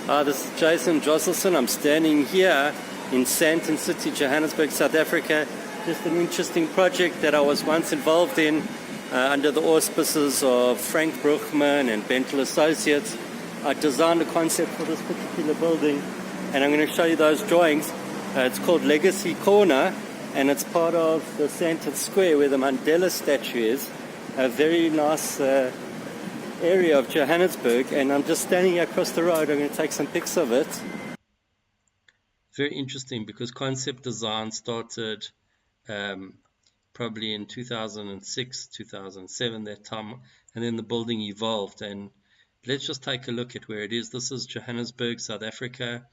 This is Jason Josselson. I'm standing here in Sandton City, Johannesburg, South Africa. Just an interesting project that I was once involved in under the auspices of Frank Bruchman and Bentel Associates. I designed a concept for this particular building, and I'm going to show you those drawings. It's called Legacy Corner, and it's part of the Sandton Square where the Mandela statue is. A very nice area of Johannesburg, and I'm just standing here across the road. I'm going to take some pics of it. Very interesting because concept design started probably in 2006, 2007, that time, and then the building evolved. And let's just take a look at where it is. This is Johannesburg, South Africa,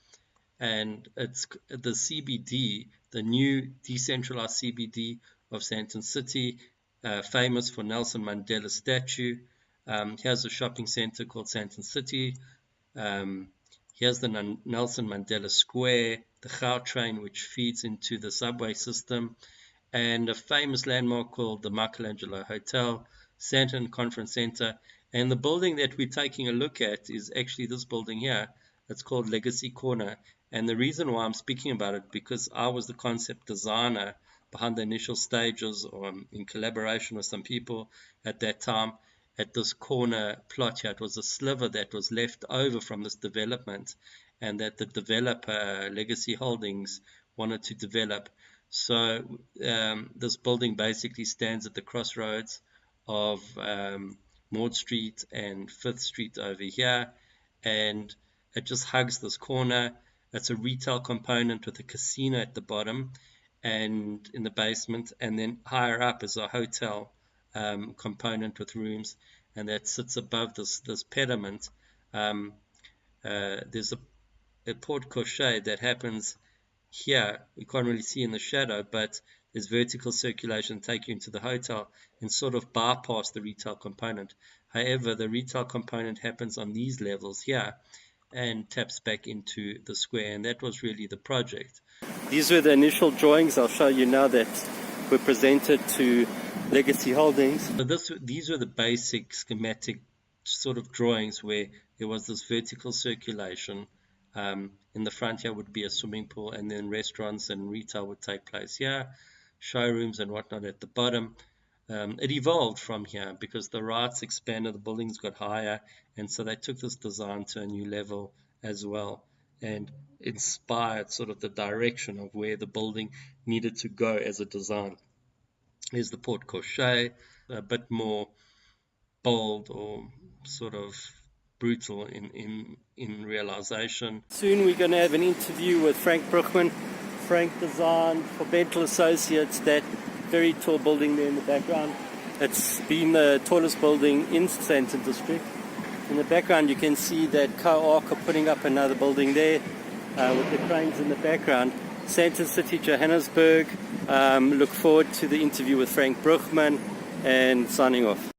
and it's the CBD, the new decentralized CBD of Sandton City, famous for Nelson Mandela statue. Here's a shopping center called Sandton City. Here's the Nelson Mandela Square, the Gautrain, which feeds into the subway system, and a famous landmark called the Michelangelo Hotel, Sandton Conference Center. And the building that we're taking a look at is actually this building here. It's called Legacy Corner. And the reason why I'm speaking about it, because I was the concept designer behind the initial stages, or in collaboration with some people at that time, at this corner plot here. It was a sliver that was left over from this development, and that the developer, Legacy Holdings, wanted to develop. So this building basically stands at the crossroads of Maud Street and 5th Street over here, and it just hugs this corner. It's a retail component with a casino at the bottom and in the basement, and then higher up is a hotel component with rooms, and that sits above this pediment. There's a porte cochere that happens here. We can't really see in the shadow, but there's vertical circulation take you into the hotel and sort of bypass the retail component. However, the retail component happens on these levels here and taps back into the square, and that was really the project. These were the initial drawings. I'll show you now that were presented to Legacy Holdings. So these were the basic schematic sort of drawings where there was this vertical circulation. In the front here would be a swimming pool, and then restaurants and retail would take place here, showrooms and whatnot at the bottom. It evolved from here because the rights expanded, the buildings got higher, and so they took this design to a new level as well, and inspired sort of the direction of where the building needed to go as a design. Here's the porte cochere, a bit more bold or sort of brutal in realization. Soon we're going to have an interview with Frank Bruchman. Frank designed for Bentel Associates that very tall building there in the background. It's been the tallest building in Sandton District. In the background you can see that Co-Arc are putting up another building there with the cranes in the background. Sandton City, Johannesburg. Look forward to the interview with Frank Bruchman, and signing off.